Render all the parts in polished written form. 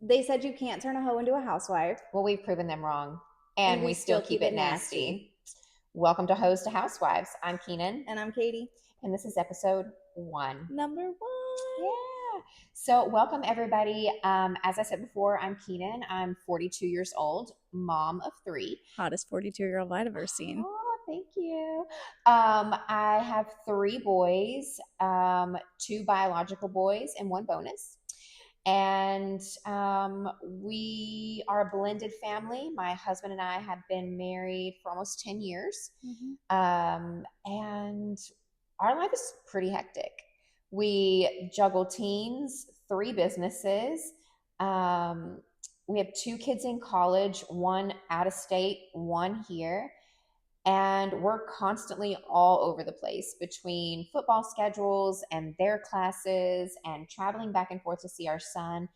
They said you can't turn a hoe into a housewife. Well, we've proven them wrong, And and we we still still keep keep it it nasty. nasty. Welcome to Hoe Too Housewives. I'm Keenan, And I'm Katie. and this is episode 1. Number 1. Yeah. So, welcome everybody. As I said before, I'm Keenan. I'm 42 years old, mom of 3. Hottest 42-year-old I've ever seen. Oh, thank you. I have 3 boys, 2 biological boys, and 1 bonus. And we are a blended family. My husband and I have been married for almost 10 years. And our life is pretty hectic. We juggle teens, 3 businesses. We have 2 kids in college, 1 out of state, 1 here. And we're constantly all over the place between football schedules and their classes and traveling back and forth to see our son.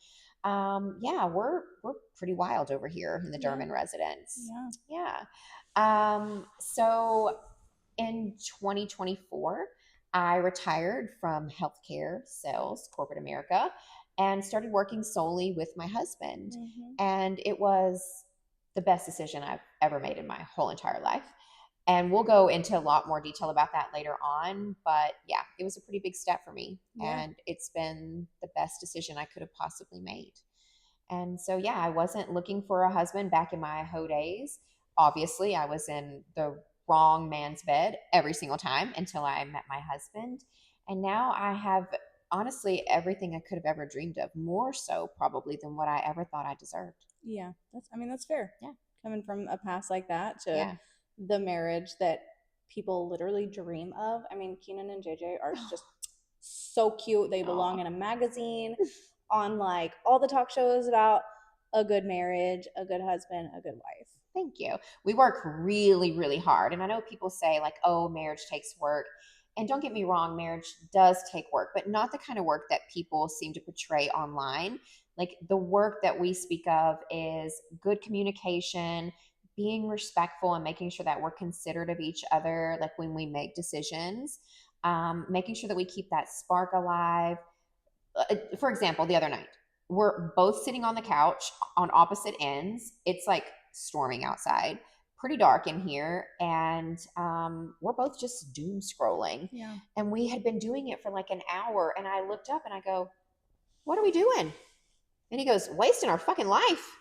Yeah, we're pretty wild over here in the German residence. Yeah. So in 2024, I retired from healthcare sales, corporate America, and started working solely with my husband. And it was the best decision I've ever made in my whole entire life. And we'll go into a lot more detail about that later on. But yeah, it was a pretty big step for me. Yeah. And it's been the best decision I could have possibly made. And so, yeah, I wasn't looking for a husband back in my hoe days. Obviously, I was in the wrong man's bed every single time until I met my husband. And now I have honestly everything I could have ever dreamed of, more so probably than what I ever thought I deserved. Yeah, that's fair. Yeah. Coming from a past like that to Yeah. the marriage that people literally dream of. I mean, Keenan and JJ are just so cute. They belong in a magazine, on like all the talk shows about a good marriage, a good husband, a good wife. Thank you. We work really, really hard. And I know people say, like, oh, marriage takes work. And don't get me wrong, marriage does take work, but not the kind of work that people seem to portray online. Like, the work that we speak of is good communication, being respectful, and making sure that we're considerate of each other, like when we make decisions, making sure that we keep that spark alive. For example, the other night, we're both sitting on the couch on opposite ends. It's like storming outside, pretty dark in here, and we're both just doom scrolling. Yeah. And we had been doing it for like an hour, and I looked up and I go, "What are we doing?" And he goes, "Wasting our fucking life."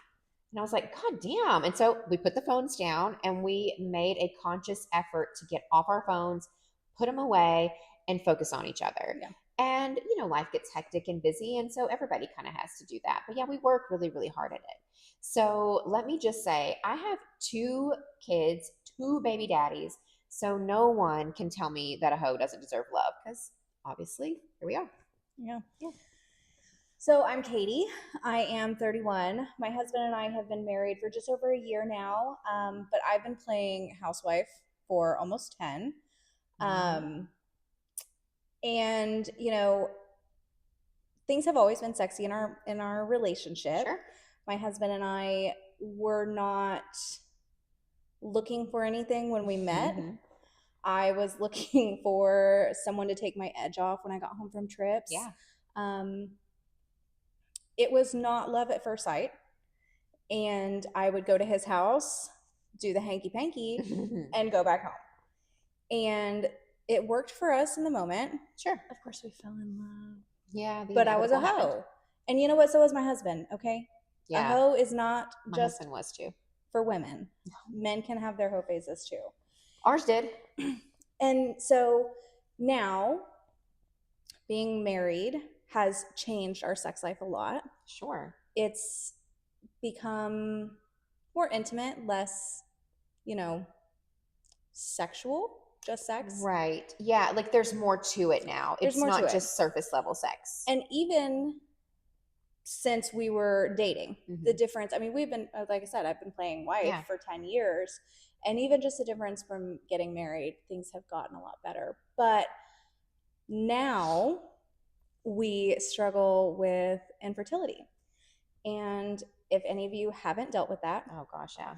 And I was like, "God damn." And so we put the phones down and we made a conscious effort to get off our phones, put them away, and focus on each other. Yeah. And, you know, life gets hectic and busy. And so everybody kind of has to do that. But yeah, we work really, really hard at it. So let me just say, I have 2 kids, 2 baby daddies. So no one can tell me that a hoe doesn't deserve love, because obviously here we are. Yeah. So I'm Katie. I am 31. My husband and I have been married for just over a year now, but I've been playing housewife for almost 10. And you know, things have always been sexy in our relationship. Sure. My husband and I were not looking for anything when we met. I was looking for someone to take my edge off when I got home from trips. Yeah. It was not love at first sight. And I would go to his house, do the hanky-panky, and go back home. And it worked for us in the moment. Sure. Of course, we fell in love. Yeah. But I was a hoe. And you know what? So was my husband, okay? Yeah. A hoe is not My just husband was too. for women. Men can have their hoe phases too. Ours did. And so now being married has changed our sex life a lot. Sure. It's become more intimate, less, sexual, just sex. Right. Yeah. Like there's more to it now. There's it's more not to it. just surface level sex. And even since we were dating, the difference, I mean, we've been, like I said, I've been playing wife for 10 years. And even just the difference from getting married, things have gotten a lot better. But now we struggle with infertility. And if any of you haven't dealt with that, oh gosh, yeah,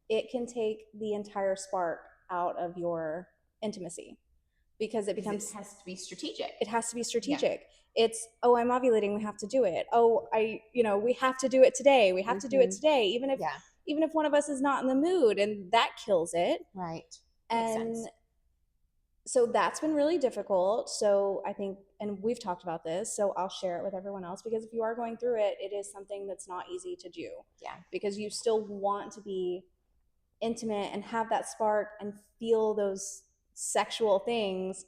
it can take the entire spark out of your intimacy. because it becomes, it has to be strategic. It has to be strategic. Yeah. It's, oh, I'm ovulating, we have to do it. Oh, we have to do it today. We have to do it today, even if one of us is not in the mood, and that kills it. Right. Makes sense. So that's been really difficult. So I think, and we've talked about this, so I'll share it with everyone else, because if you are going through it, it is something that's not easy to do. Yeah. Because you still want to be intimate and have that spark and feel those sexual things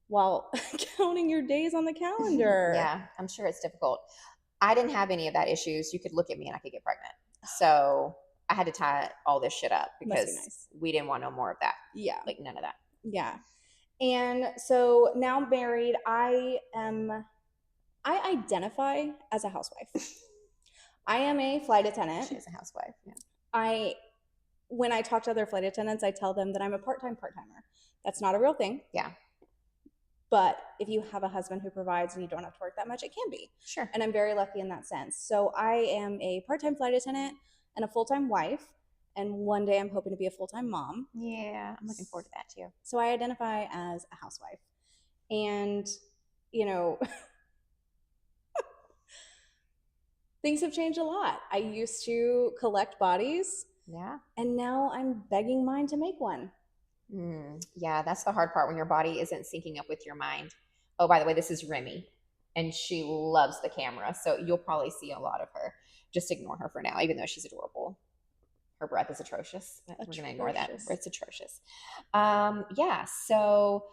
while counting your days on the calendar. Yeah, I'm sure it's difficult. I didn't have any of that issues. You could look at me and I could get pregnant. So I had to tie all this shit up because we didn't want no more of that. Yeah. Like none of that. Yeah. And so now married, I identify as a housewife. I am a flight attendant. She is a housewife. Yeah. When I talk to other flight attendants, I tell them that I'm a part-timer. That's not a real thing. Yeah. But if you have a husband who provides and you don't have to work that much, it can be. Sure. And I'm very lucky in that sense. So I am a part-time flight attendant and a full-time wife. And one day I'm hoping to be a full-time mom. Yeah, I'm looking forward to that too. So I identify as a housewife. And, things have changed a lot. I used to collect bodies. Yeah. And now I'm begging mine to make one. Yeah, that's the hard part, when your body isn't syncing up with your mind. Oh, by the way, this is Remy, and she loves the camera, so you'll probably see a lot of her. Just ignore her for now, even though she's adorable. Her breath is atrocious. We're going to ignore that. It's atrocious. Yeah, so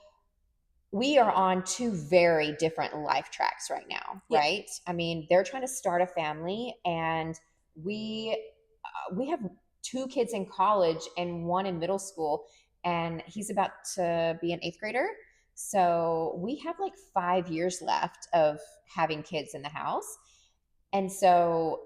we are on two very different life tracks right now, right? I mean, they're trying to start a family, and we have 2 kids in college and 1 in middle school, and he's about to be an 8th grader. So we have like 5 years left of having kids in the house. And so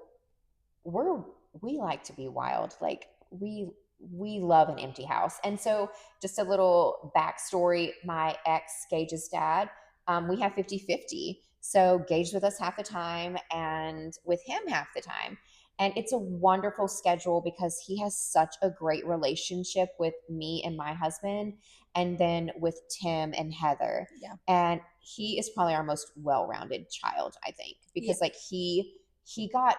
we like to be wild. Like we love an empty house. And so just a little backstory, my ex, Gage's dad, we have 50-50. So Gage's with us half the time and with him half the time. And it's a wonderful schedule because he has such a great relationship with me and my husband, and then with Tim and Heather. Yeah. And he is probably our most well-rounded child, I think, because like he got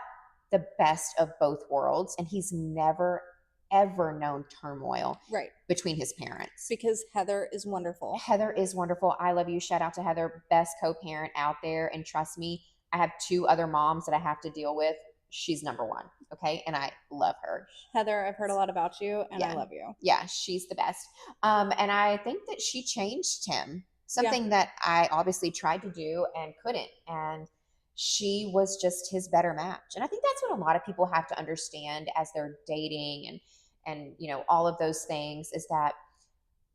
the best of both worlds, and he's never ever known turmoil between his parents. Because Heather is wonderful. Heather is wonderful. I love you. Shout out to Heather, best co-parent out there. And trust me, I have 2 other moms that I have to deal with. She's number 1. Okay. And I love her. Heather, I've heard a lot about you, and I love you. Yeah. She's the best. And I think that she changed him, something that I obviously tried to do and couldn't. And she was just his better match. And I think that's what a lot of people have to understand as they're dating and all of those things, is that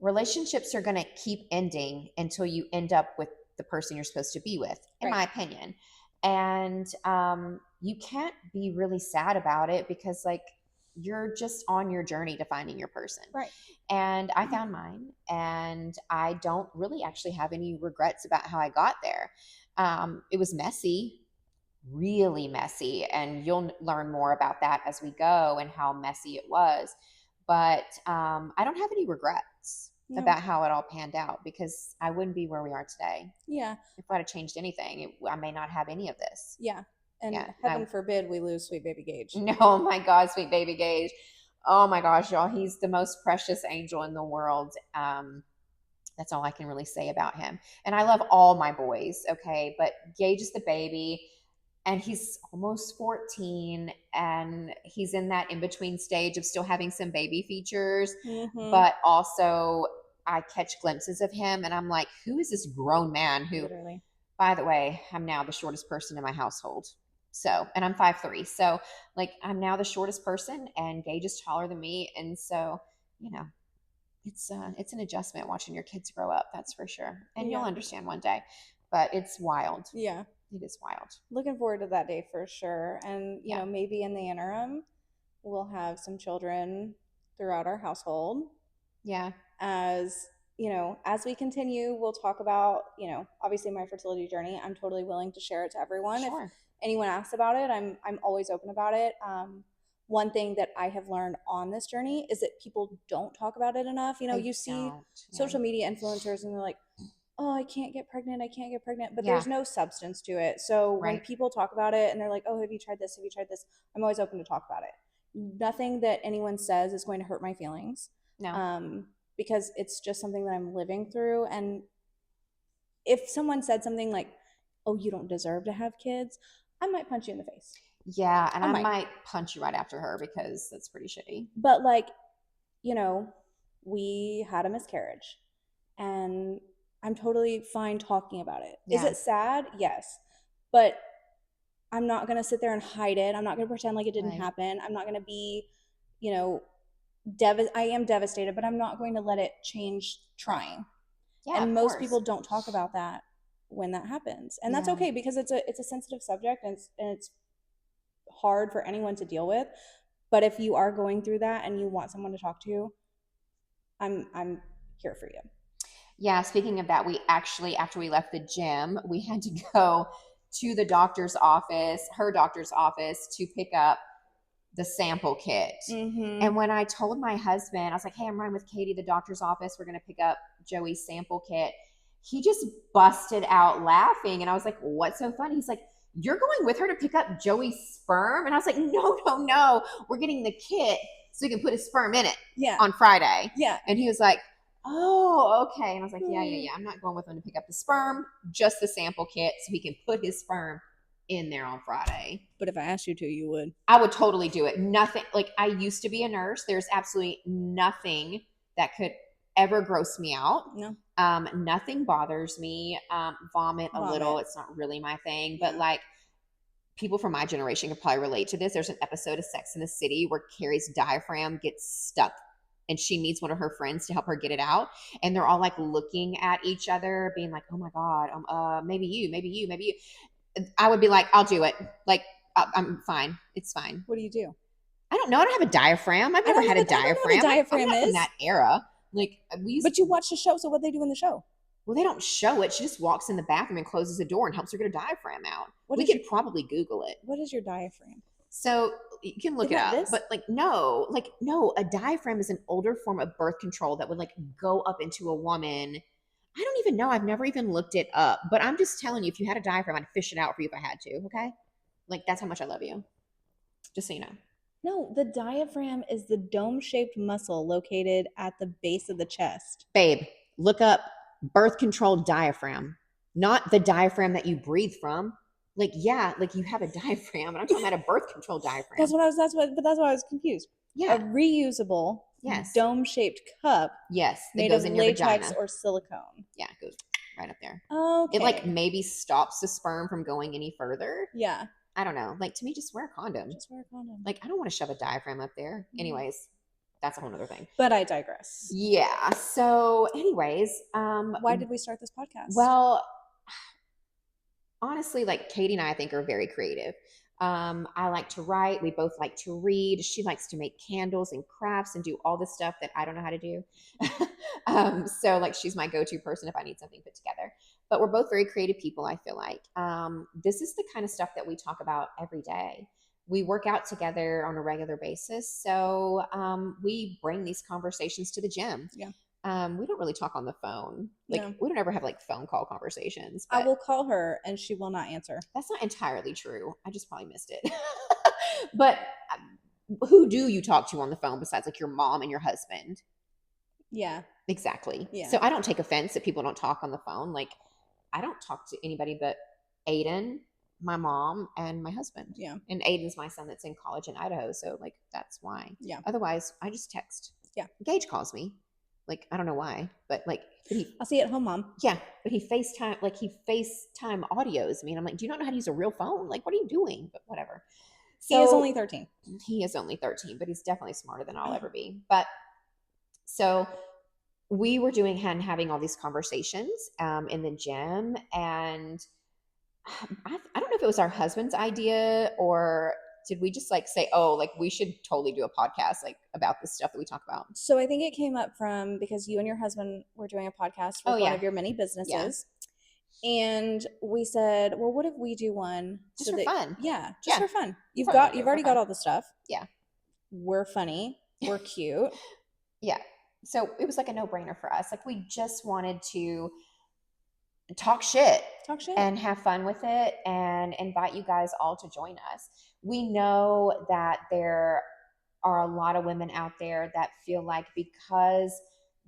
relationships are going to keep ending until you end up with the person you're supposed to be with, in my opinion. And you can't be really sad about it, because like you're just on your journey to finding your person. Right. And I found mine, and I don't really actually have any regrets about how I got there. It was messy, really messy, and you'll learn more about that as we go and how messy it was. But I don't have any regrets about how it all panned out, because I wouldn't be where we are today. Yeah. If I'd have changed anything, I may not have any of this. Yeah. And heaven forbid we lose sweet baby Gage. No, oh my God, sweet baby Gage. Oh my gosh, y'all, he's the most precious angel in the world. That's all I can really say about him. And I love all my boys, okay? But Gage is the baby, and he's almost 14, and he's in that in-between stage of still having some baby features, but also I catch glimpses of him, and I'm like, who is this grown man who, literally, by the way, I'm now the shortest person in my household. So, and I'm 5'3". So like, I'm now the shortest person, and Gage is taller than me. And so, it's an adjustment watching your kids grow up. That's for sure. And you'll understand one day, but it's wild. Yeah. It is wild. Looking forward to that day for sure. And, you know, maybe in the interim, we'll have some children throughout our household. Yeah. As we continue, we'll talk about, obviously my fertility journey. I'm totally willing to share it to everyone. Sure. If anyone asks about it, I'm always open about it. one thing that I have learned on this journey is that people don't talk about it enough. You know, you see social media influencers and they're like, oh, I can't get pregnant. I can't get pregnant. But there's no substance to it. So when people talk about it and they're like, oh, have you tried this? Have you tried this? I'm always open to talk about it. Nothing that anyone says is going to hurt my feelings. No. Because it's just something that I'm living through. And if someone said something like, oh, you don't deserve to have kids, I might punch you in the face. Yeah, and I might punch you right after her because that's pretty shitty. But like, you know, we had a miscarriage and I'm totally fine talking about it. Yeah. Is it sad? Yes. But I'm not going to sit there and hide it. I'm not going to pretend like it didn't happen. I'm not going to be, you know, I am devastated, but I'm not going to let it change trying. Yeah, and most people don't talk about that when that happens. And that's okay because it's a sensitive subject and it's hard for anyone to deal with. But if you are going through that and you want someone to talk to, I'm here for you. Yeah, speaking of that, we actually, after we left the gym, we had to go to the doctor's office, her doctor's office, to pick up the sample kit. Mm-hmm. And when I told my husband, I was like, hey, I'm running with Katie to the doctor's office. We're going to pick up Joey's sample kit. He just busted out laughing. And I was like, what's so funny? He's like, you're going with her to pick up Joey's sperm? And I was like, no. We're getting the kit so we can put his sperm in it on Friday. Yeah. And he was like, oh, okay. And I was like, yeah. I'm not going with him to pick up the sperm, just the sample kit so he can put his sperm in there on Friday. But if I asked you to, you would. I would totally do it. Nothing, like I used to be a nurse. There's absolutely nothing that could ever gross me out. No. Nothing bothers me. Vomit a little. It's not really my thing. But like people from my generation could probably relate to this. There's an episode of Sex in the City where Carrie's diaphragm gets stuck and she needs one of her friends to help her get it out. And they're all like looking at each other, being like, oh my God, maybe you. I would be like, I'll do it. Like, I'm fine. It's fine. What do you do? I don't know. I don't have a diaphragm. I've never had a diaphragm. I don't know what a diaphragm is. From that era. Like, but you watch the show, so what they do in the show? Well, they don't show it. She just walks in the bathroom and closes the door and helps her get her diaphragm out. We could probably Google it. What is your diaphragm? So you can look it up. But no, a diaphragm is an older form of birth control that would like go up into a woman. I don't even know. I've never even looked it up. But I'm just telling you, if you had a diaphragm, I'd fish it out for you if I had to. Okay? Like, that's how much I love you. Just so you know. No, the diaphragm is the dome-shaped muscle located at the base of the chest. Babe, look up birth control diaphragm. Not the diaphragm that you breathe from. Like, yeah, like you have a diaphragm. And I'm talking about a birth control diaphragm. That's why I was confused. Yeah. A reusable dome-shaped cup. Yes. Made of latex or silicone. Yeah, it goes right up there. Okay. It like maybe stops the sperm from going any further. Yeah. I don't know. Like to me, just wear a condom. Like I don't want to shove a diaphragm up there. Anyways, that's a whole other thing. But I digress. Yeah. So anyways. Why did we start this podcast? Well, honestly, like Katie and I think are very creative. I like to write. We both like to read. She likes to make candles and crafts and do all the stuff that I don't know how to do. So like she's my go-to person if I need something put together. But we're both very creative people, I feel like. This is the kind of stuff that we talk about every day. We work out together on a regular basis. So we bring these conversations to the gym. Yeah. We don't really talk on the phone. We don't ever have like phone call conversations. I will call her and she will not answer. That's not entirely true. I just probably missed it. But who do you talk to on the phone besides like your mom and your husband? Yeah. Exactly. Yeah. So I don't take offense that people don't talk on the phone. Like I don't talk to anybody but Aiden, my mom, and my husband. Yeah. And Aiden's my son that's in college in Idaho. So like that's why. Yeah. Otherwise I just text. Yeah. Gage calls me. Like, I don't know why, but I'll see you at home, Mom. Yeah. But he FaceTime audios me. And I'm like, do you not know how to use a real phone? Like, what are you doing? But whatever. So, he is only 13. He is only 13, but he's definitely smarter than I'll ever be. But so we were having all these conversations in the gym. And I don't know if it was our husband's idea or did we just like say, oh, like we should totally do a podcast like about this stuff that we talk about? So I think it came up from because you and your husband were doing a podcast with one of your many businesses. Yeah. And we said, well, what if we do one just for fun? Yeah, just for fun. You've already got all the stuff. Yeah. we're funny, we're cute. Yeah. So it was like a no-brainer for us. Like we just wanted to talk shit and have fun with it and invite you guys all to join us. We know that there are a lot of women out there that feel like because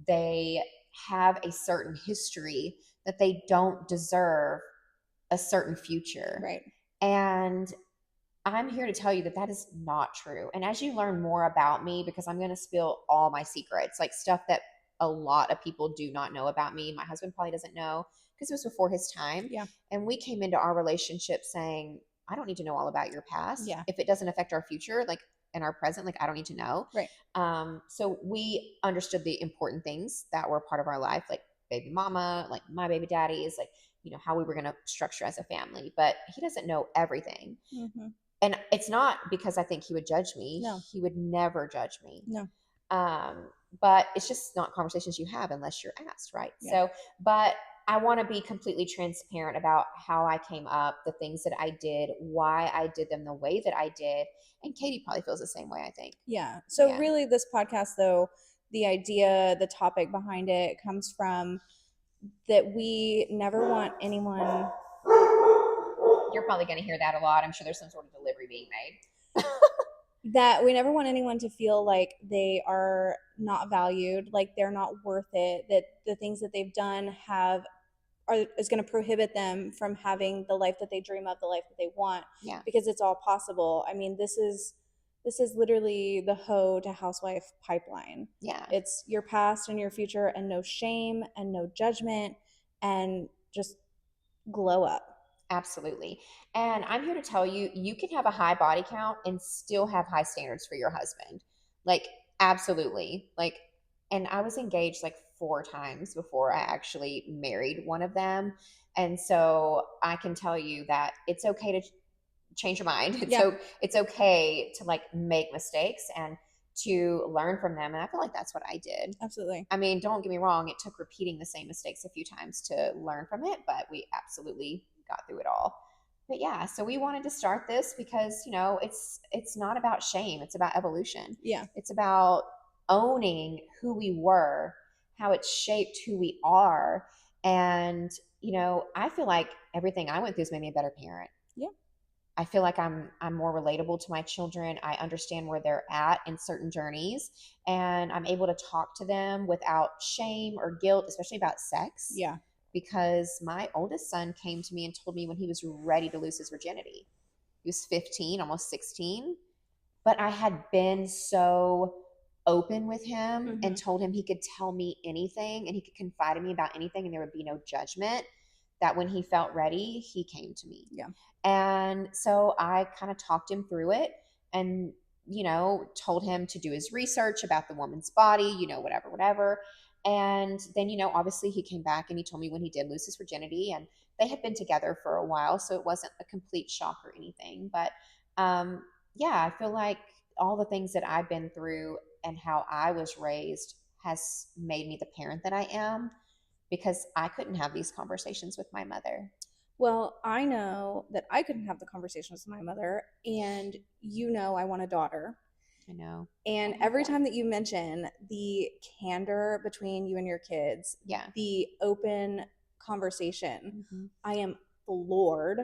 they have a certain history that they don't deserve a certain future. Right. And I'm here to tell you that that is not true. And as you learn more about me, because I'm going to spill all my secrets, like stuff that a lot of people do not know about me, my husband probably doesn't know because it was before his time. Yeah. And we came into our relationship saying, I don't need to know all about your past. Yeah. If it doesn't affect our future, like in our present, like I don't need to know. Right. So we understood the important things that were part of our life, like baby mama, like my baby daddy is like, you know, how we were going to structure as a family, but he doesn't know everything. Mm-hmm. And it's not because I think he would judge me. No. He would never judge me. No. But it's just not conversations you have unless you're asked, right? Yeah. So, but I want to be completely transparent about how I came up, the things that I did, why I did them the way that I did. And Katie probably feels the same way, I think. Yeah. So really this podcast though, the idea, the topic behind it comes from that we never want anyone. You're probably going to hear that a lot. I'm sure there's some sort of delivery being made. That we never want anyone to feel like they are not valued, like they're not worth it, that the things that they've done is going to prohibit them from having the life that they dream of, the life that they want. Yeah. Because it's all possible. I mean, this is literally the Hoe to Housewife Pipeline. Yeah. It's your past and your future and no shame and no judgment and just glow up. Absolutely. And I'm here to tell you, you can have a high body count and still have high standards for your husband. Like, absolutely. Like, and I was engaged like 4 times before I actually married one of them. And so I can tell you that it's okay to change your mind. It's okay to like make mistakes and to learn from them. And I feel like that's what I did. Absolutely. I mean, don't get me wrong. It took repeating the same mistakes a few times to learn from it, but we absolutely got through it all. But yeah, so we wanted to start this because, you know, it's not about shame. It's about evolution. Yeah. It's about owning who we were, how it shaped who we are. And, you know, I feel like everything I went through has made me a better parent. Yeah. I feel like I'm more relatable to my children. I understand where they're at in certain journeys, and I'm able to talk to them without shame or guilt, especially about sex. Yeah. Because my oldest son came to me and told me when he was ready to lose his virginity. He was 15, almost 16. But I had been so open with him and told him he could tell me anything and he could confide in me about anything and there would be no judgment, that when he felt ready, he came to me. Yeah. And so I kind of talked him through it and, you know, told him to do his research about the woman's body, you know, whatever. And then, you know, obviously he came back and he told me when he did lose his virginity, and they had been together for a while. So it wasn't a complete shock or anything. But yeah, I feel like all the things that I've been through and how I was raised has made me the parent that I am, because I couldn't have these conversations with my mother. Well, I know that I couldn't have the conversations with my mother, and you know I want a daughter. I know. And every time that you mention the candor between you and your kids, the open conversation, I am floored.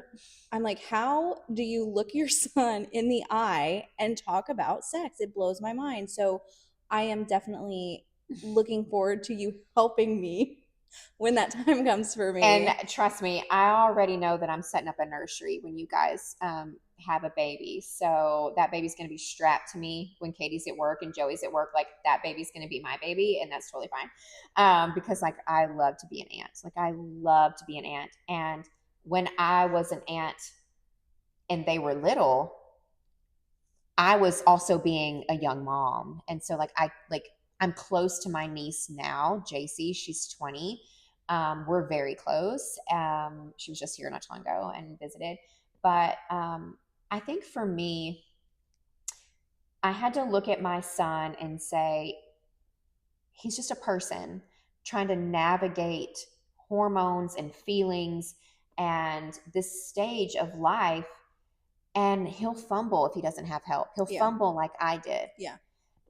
I'm like, how do you look your son in the eye and talk about sex? It blows my mind. So I am definitely looking forward to you helping me when that time comes for me. And trust me, I already know that I'm setting up a nursery when you guys have a baby. So that baby's going to be strapped to me when Katie's at work and Joey's at work. Like, that baby's going to be my baby, and that's totally fine. Because like I love to be an aunt. Like, I love to be an aunt. And when I was an aunt and they were little, I was also being a young mom. And so I'm close to my niece now, JC. She's 20. We're very close. She was just here not too long ago and visited. But I think for me, I had to look at my son and say, he's just a person trying to navigate hormones and feelings and this stage of life and he'll fumble if he doesn't have help. He'll fumble like I did. Yeah.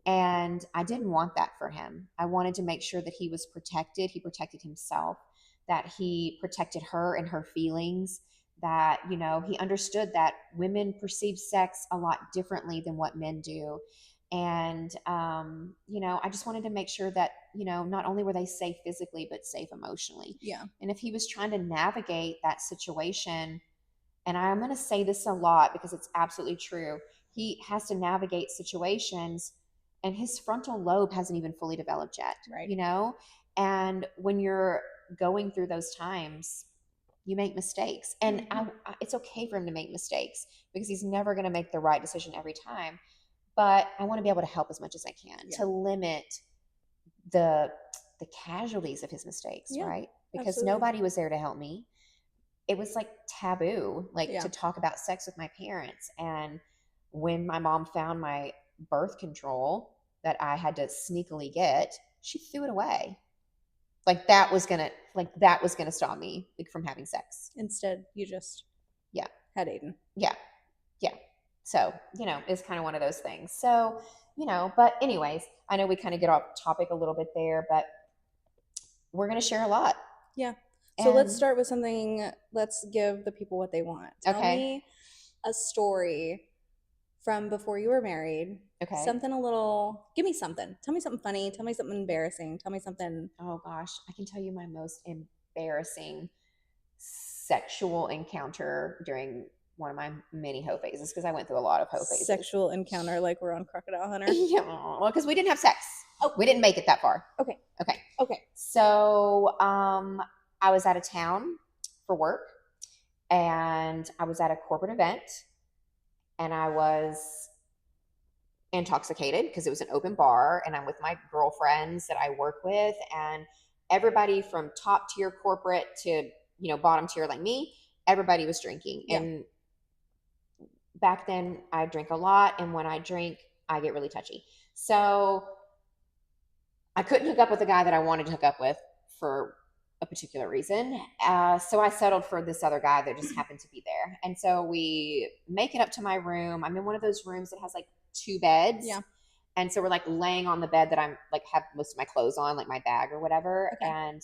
And I didn't want that for him. I wanted to make sure that he was protected. He protected himself, that he protected her and her feelings, that, you know, he understood that women perceive sex a lot differently than what men do. And, you know, I just wanted to make sure that, you know, not only were they safe physically, but safe emotionally. Yeah. And if he was trying to navigate that situation, and I'm going to say this a lot because it's absolutely true, he has to navigate situations and his frontal lobe hasn't even fully developed yet, right? You know? And when you're going through those times, you make mistakes. And it's okay for him to make mistakes because he's never going to make the right decision every time. But I want to be able to help as much as I can to limit the casualties of his mistakes, right? Because nobody was there to help me. It was like taboo, like to talk about sex with my parents. And when my mom found my birth control that I had to sneakily get, she threw it away. Like that was gonna stop me from having sex. Instead, you just had Aiden. Yeah. So, you know, it's kind of one of those things. So, you know, but anyways, I know we kind of get off topic a little bit there, but we're gonna share a lot. Yeah. So let's start with something. Let's give the people what they want. Tell me a story from before you were married. Okay. Something a little, give me something. Tell me something funny. Tell me something embarrassing. Tell me something. Oh gosh, I can tell you my most embarrassing sexual encounter during one of my many hoe phases, because I went through a lot of hoe phases. Sexual encounter like we're on Crocodile Hunter? Yeah, well, because we didn't have sex. Oh, we didn't make it that far. Okay. So I was out of town for work, and I was at a corporate event, and I was intoxicated because it was an open bar, and I'm with my girlfriends that I work with, and everybody from top tier corporate to, you know, bottom tier like me, everybody was drinking. And back then I drink a lot, and when I drink I get really touchy. So I couldn't hook up with the guy that I wanted to hook up with for a particular reason. So I settled for this other guy that just happened to be there. And so we make it up to my room. I'm in one of those rooms that has like 2 beds. Yeah. And so we're like laying on the bed that I'm like have most of my clothes on, like my bag or whatever. Okay. And,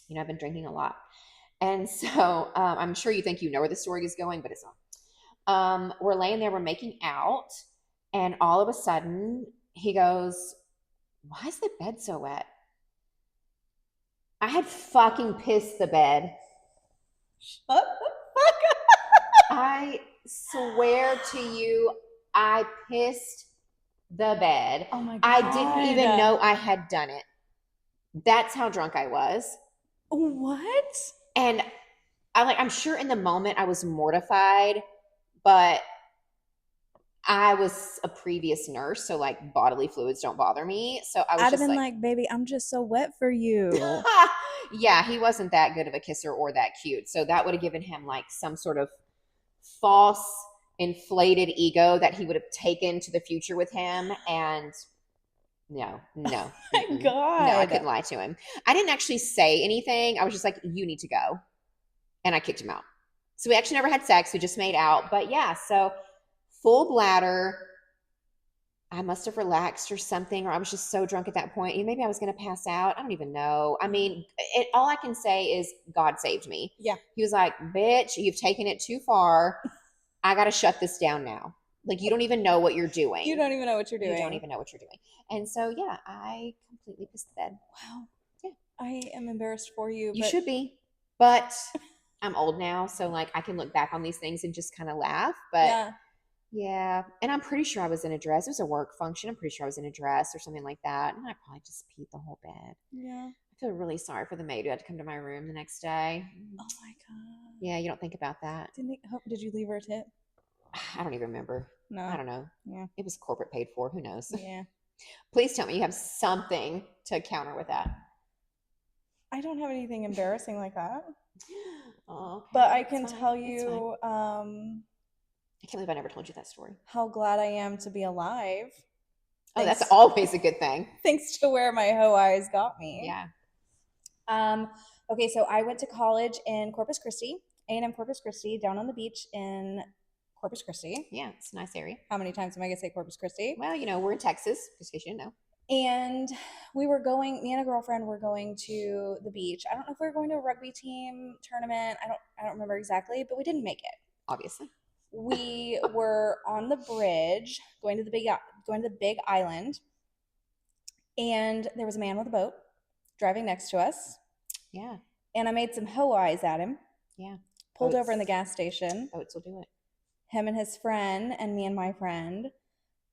you know, I've been drinking a lot. And so I'm sure you think you know where the story is going, but it's not. We're laying there, we're making out. And all of a sudden he goes, "Why is the bed so wet?" I had fucking pissed the bed. Shut the fuck up. I swear to you, I pissed the bed. Oh my God. I didn't even know I had done it. That's how drunk I was. What? And I'm sure in the moment I was mortified, but I was a previous nurse, so like bodily fluids don't bother me. So I was I'd have been like, baby, I'm just so wet for you. Yeah, he wasn't that good of a kisser or that cute. So that would have given him like some sort of false inflated ego that he would have taken to the future with him. And no. Oh my God. No, I couldn't lie to him. I didn't actually say anything. I was just like, "You need to go." And I kicked him out. So we actually never had sex. We just made out. But yeah, so full bladder. I must have relaxed or something, or I was just so drunk at that point. Maybe I was going to pass out. I don't even know. I mean, all I can say is God saved me. Yeah. He was like, "Bitch, you've taken it too far. I got to shut this down now. Like, you don't even know what you're doing. You don't even know what you're doing. You don't even know what you're doing." And so, yeah, I completely pissed the bed. Wow. Yeah. I am embarrassed for you. You should be. But I'm old now, so like I can look back on these things and just kind of laugh. But yeah. And I'm pretty sure I was in a dress. It was a work function. I'm pretty sure I was in a dress or something like that. And I probably just peed the whole bed. Yeah. I feel really sorry for the maid who had to come to my room the next day. Oh my God. Yeah, you don't think about that. Did you leave her a tip? I don't even remember. No. I don't know. Yeah. It was corporate paid for. Who knows? Yeah. Please tell me you have something to counter with that. I don't have anything embarrassing like that. Oh, okay. But I can tell you, I can't believe I never told you that story. How glad I am to be alive. Oh, that's always a good thing. Thanks to where my hoe eyes got me. Yeah. Okay, so I went to college in Corpus Christi, A&M Corpus Christi, down on the beach in Corpus Christi. Yeah, it's a nice area. How many times am I going to say Corpus Christi? Well, we're in Texas, just in case you didn't know. And me and a girlfriend were going to the beach. I don't know if we were going to a rugby team tournament. I don't remember exactly, but we didn't make it. Obviously. We were on the bridge going to the big island, and there was a man with a boat driving next to us. Yeah. And I made some hoe eyes at him. Yeah. Pulled over in the gas station. Boats will do it. Him and his friend, and me and my friend.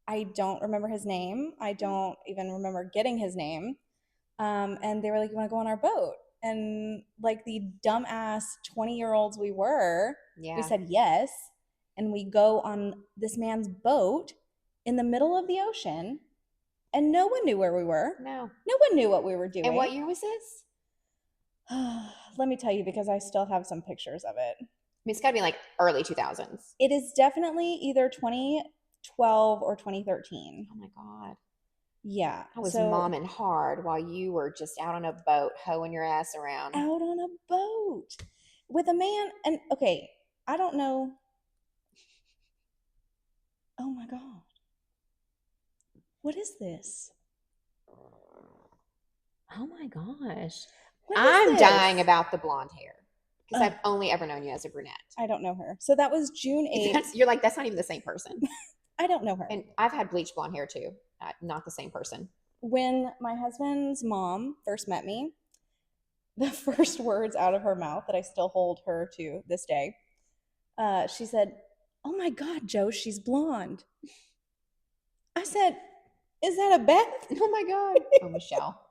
I don't remember his name. I don't even remember getting his name. And they were like, "You want to go on our boat?" And like the dumbass 20-year-olds we were, we said yes. And we go on this man's boat in the middle of the ocean, and no one knew where we were. No one knew what we were doing. And what year was this? Let me tell you, because I still have some pictures of it. I mean, it's got to be like early 2000s. It is definitely either 2012 or 2013. Oh my God. Yeah. I was momming hard while you were just out on a boat hoeing your ass around. Out on a boat with a man. And okay, I don't know. Oh my God. What is this? Oh my gosh. I'm dying about the blonde hair because I've only ever known you as a brunette. I don't know her. So that was June 8th. You're like, that's not even the same person. I don't know her. And I've had bleach blonde hair too. Not the same person. When my husband's mom first met me, the first words out of her mouth that I still hold her to this day, she said, "Oh my God, Joe, she's blonde." I said, "Is that a Beth?" Oh my God. Oh, Michelle.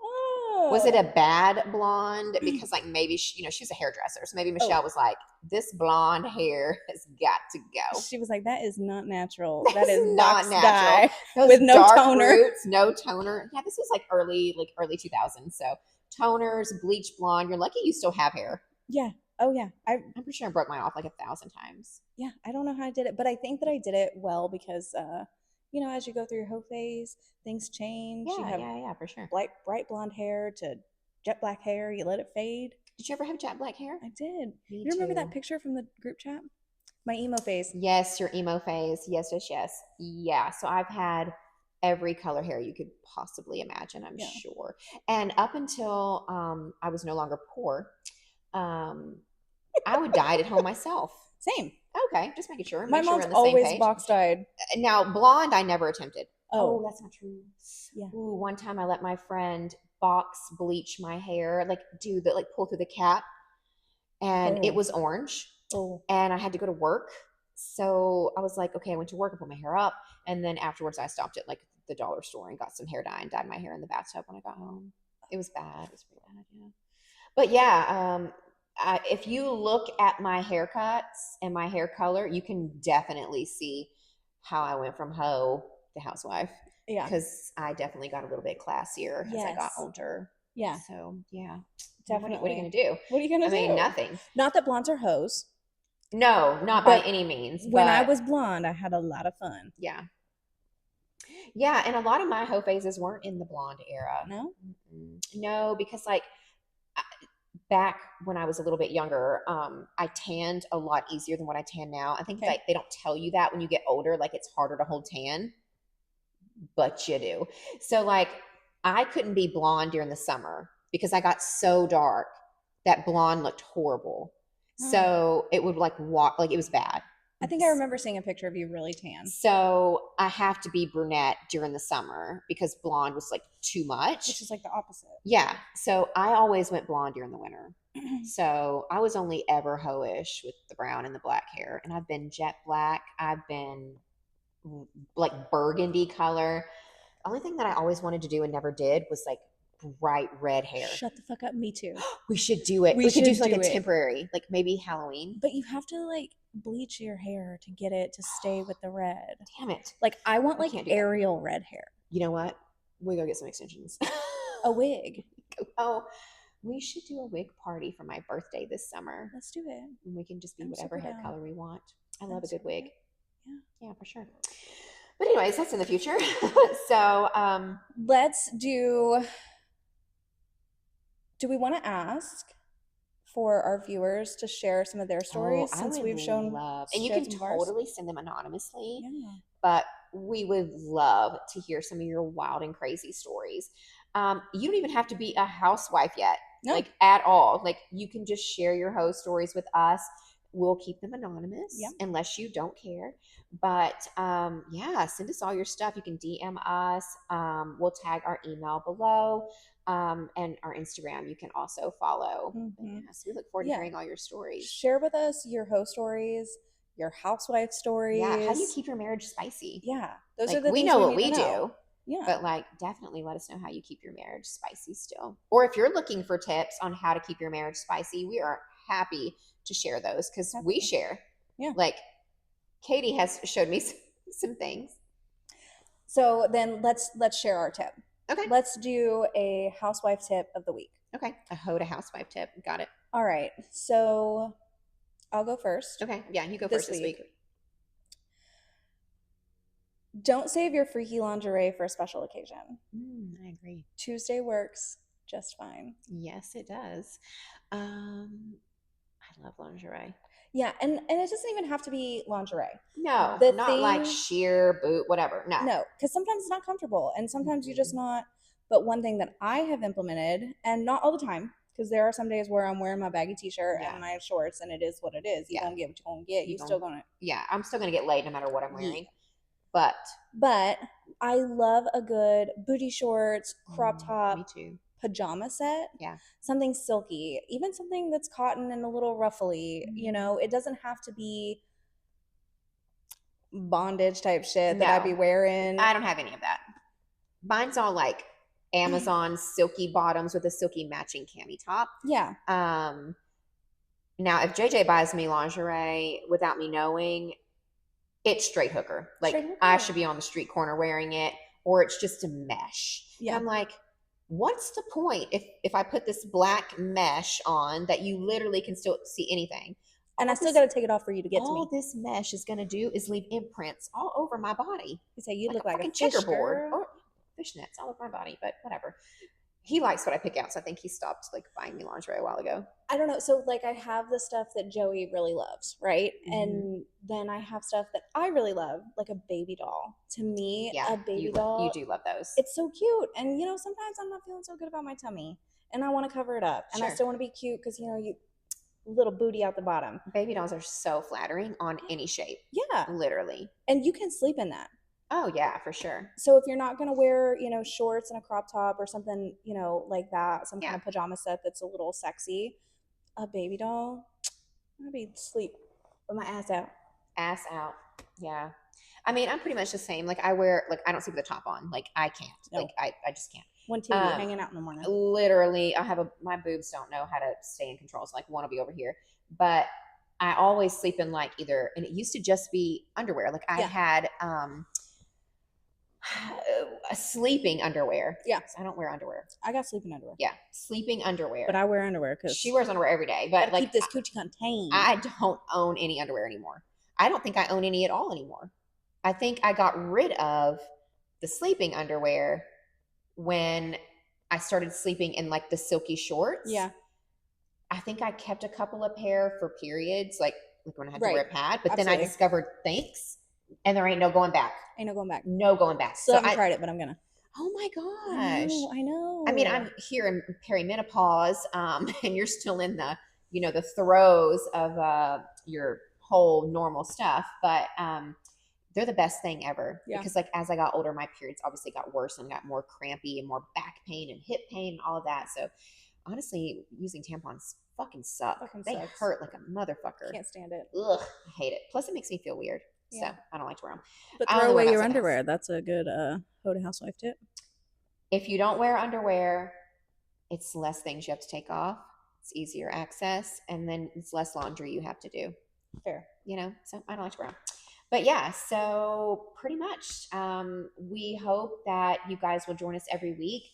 Oh. Was it a bad blonde? Because like maybe she's a hairdresser, so maybe Michelle was like, "This blonde hair has got to go." She was like, "That is not natural. That is not natural. With no dark toner. Roots, no toner." Yeah, this was like early 2000s. So toners, bleach blonde. You're lucky you still have hair. Yeah. Oh yeah. I'm pretty sure I broke mine off like 1,000 times. Yeah, I don't know how I did it, but I think that I did it well because as you go through your hoe phase, things change. Yeah, for sure. Bright blonde hair to jet black hair. You let it fade. Did you ever have jet black hair? I did. Me you remember too. that picture from the group chat? My emo phase. Yes, your emo phase. Yes. Yeah. So I've had every color hair you could possibly imagine, I'm sure. And up until I was no longer poor, I would dye it at home myself. Same. Okay, just making sure. My mom's always box dyed. Now, blonde, I never attempted. Oh, that's not true. Yeah. Ooh, one time I let my friend box bleach my hair, pull through the cap, and it was orange. Oh. And I had to go to work. So I was like, okay, I went to work and put my hair up. And then afterwards I stopped at like the dollar store and got some hair dye and dyed my hair in the bathtub when I got home. It was bad. It was pretty bad, yeah. But yeah, if you look at my haircuts and my hair color, you can definitely see how I went from hoe to housewife. Yeah. Because I definitely got a little bit classier as I got older. Yeah. So, yeah. Definitely. What are you going to do? What are you going to do? I mean, nothing. Not that blondes are hoes. No, not by any means. When I was blonde, I had a lot of fun. Yeah. Yeah, and a lot of my hoe phases weren't in the blonde era. No? No, because like back when I was a little bit younger, I tanned a lot easier than what I tan now. I think like they don't tell you that when you get older, like it's harder to hold tan, but you do. So like I couldn't be blonde during the summer because I got so dark that blonde looked horrible. So it would like walk, like it was bad. I think I remember seeing a picture of you really tan. So I have to be brunette during the summer because blonde was like too much. Which is like the opposite. Yeah. So I always went blonde during the winter. So I was only ever hoe-ish with the brown and the black hair. And I've been jet black. I've been like burgundy color. The only thing that I always wanted to do and never did was like bright red hair. Shut the fuck up. Me too. We should do it. We could do like a temporary, like maybe Halloween. But you have to like bleach your hair to get it to stay with the red. Damn it. Like I want like Ariel red hair. You know what? We go get some extensions. A wig. Oh, we should do a wig party for my birthday this summer. Let's do it. And we can just be whatever hair color we want. I love a good wig. Yeah, for sure. But anyways, that's in the future. So let's do we want to ask for our viewers to share some of their stories since we've shown and you can totally send them anonymously. But we would love to hear some of your wild and crazy stories. You don't even have to be a housewife yet, like at all. Like you can just share your hoe stories with us. We'll keep them anonymous unless you don't care. But yeah, send us all your stuff. You can DM us. We'll tag our email below. And our Instagram you can also follow. Yes, we look forward to hearing all your stories. Share with us your hoe stories, your housewife stories. Yeah, how do you keep your marriage spicy? Yeah, those like, are the we things know we what we do. Yeah, but like definitely let us know how you keep your marriage spicy still. Or if you're looking for tips on how to keep your marriage spicy, we are happy to share those because we share. Yeah, like Katie has showed me some things. So then let's share our tip. Okay. Let's do a housewife tip of the week. Okay. A Hoe Too Housewife Tip. Got it. All right. So I'll go first. Okay. Yeah, you go first this week. Don't save your freaky lingerie for a special occasion. I agree. Tuesday works just fine. Yes, it does. I love lingerie. Yeah, and it doesn't even have to be lingerie. No, not like sheer boot, whatever. No, because sometimes it's not comfortable, and sometimes you're just not. But one thing that I have implemented, and not all the time, because there are some days where I'm wearing my baggy t-shirt and my shorts, and it is what it is. You're gonna get what you're gonna get. You're still gonna. Yeah, I'm still gonna get laid no matter what I'm wearing. But I love a good booty shorts, crop top. Me too. Pajama set. Yeah. Something silky, even something that's cotton and a little ruffly. It doesn't have to be bondage type shit that I'd be wearing. I don't have any of that. Mine's all like Amazon silky bottoms with a silky matching cami top. Yeah. Now if JJ buys me lingerie without me knowing, it's straight hooker. Like I should be on the street corner wearing it, or it's just a mesh. Yeah. And I'm like, what's the point if I put this black mesh on that you literally can still see anything? And I still got to take it off for you to get to me. All this mesh is going to do is leave imprints all over my body. You say you look like a checkerboard or fishnets all over my body, but whatever. He likes what I pick out, so I think he stopped like buying me lingerie a while ago. I don't know. So like I have the stuff that Joey really loves, right? And then I have stuff that I really love, like a baby doll. To me, a baby doll. You do love those. It's so cute. And sometimes I'm not feeling so good about my tummy and I want to cover it up. And I still want to be cute because you little booty out the bottom. Baby dolls are so flattering on any shape. Yeah. Literally. And you can sleep in that. Oh yeah, for sure. So if you're not going to wear, shorts and a crop top or something, like that, some kind of pajama set that's a little sexy, a baby doll, I'd be sleep with my ass out. Ass out. Yeah. I mean, I'm pretty much the same. Like I wear, like I don't sleep with a top on. Like I can't. Like I just can't. One titty hanging out in the morning. Literally, my boobs don't know how to stay in control. So like one will be over here. But I always sleep in like either, and it used to just be underwear. Like I had a sleeping underwear. Yeah. I don't wear underwear. I got sleeping underwear. Yeah. Sleeping underwear. But I wear underwear because she wears underwear every day. But like keep this coochie contained. I don't own any underwear anymore. I don't think I own any at all anymore. I think I got rid of the sleeping underwear when I started sleeping in like the silky shorts. Yeah. I think I kept a couple of pair for periods, like when I had to wear a pad. But then I discovered thanks. And there ain't no going back. Ain't no going back. No going back. Still haven't tried it, but I'm gonna. Oh my gosh. I know. I mean, I'm here in perimenopause, and you're still in the, the throes of your whole normal stuff. But they're the best thing ever. Yeah. Because like as I got older, my periods obviously got worse and got more crampy and more back pain and hip pain and all of that. So honestly, using tampons fucking suck. They hurt like a motherfucker. Can't stand it. Ugh, I hate it. Plus it makes me feel weird. So I don't like to wear them. But throw away your underwear. That's a good Hoe Too Housewife tip. If you don't wear underwear, it's less things you have to take off. It's easier access. And then it's less laundry you have to do. Fair. So I don't like to wear them. But yeah, so pretty much we hope that you guys will join us every week.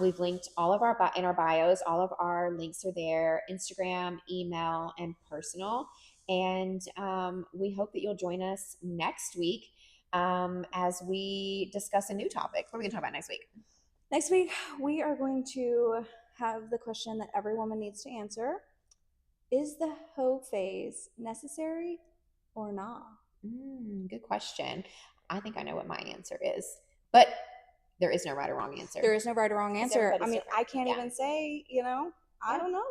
We've linked all of in our bios. All of our links are there. Instagram, email, and personal. And we hope that you'll join us next week as we discuss a new topic. What are we going to talk about next week? Next week, we are going to have the question that every woman needs to answer. Is the hoe phase necessary or not? Good question. I think I know what my answer is, but there is no right or wrong answer. There is no right or wrong answer. I mean, different. I can't even say, I don't know.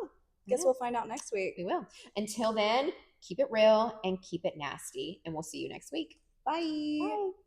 Guess we'll find out next week. We will. Until then, keep it real and keep it nasty. And we'll see you next week. Bye. Bye.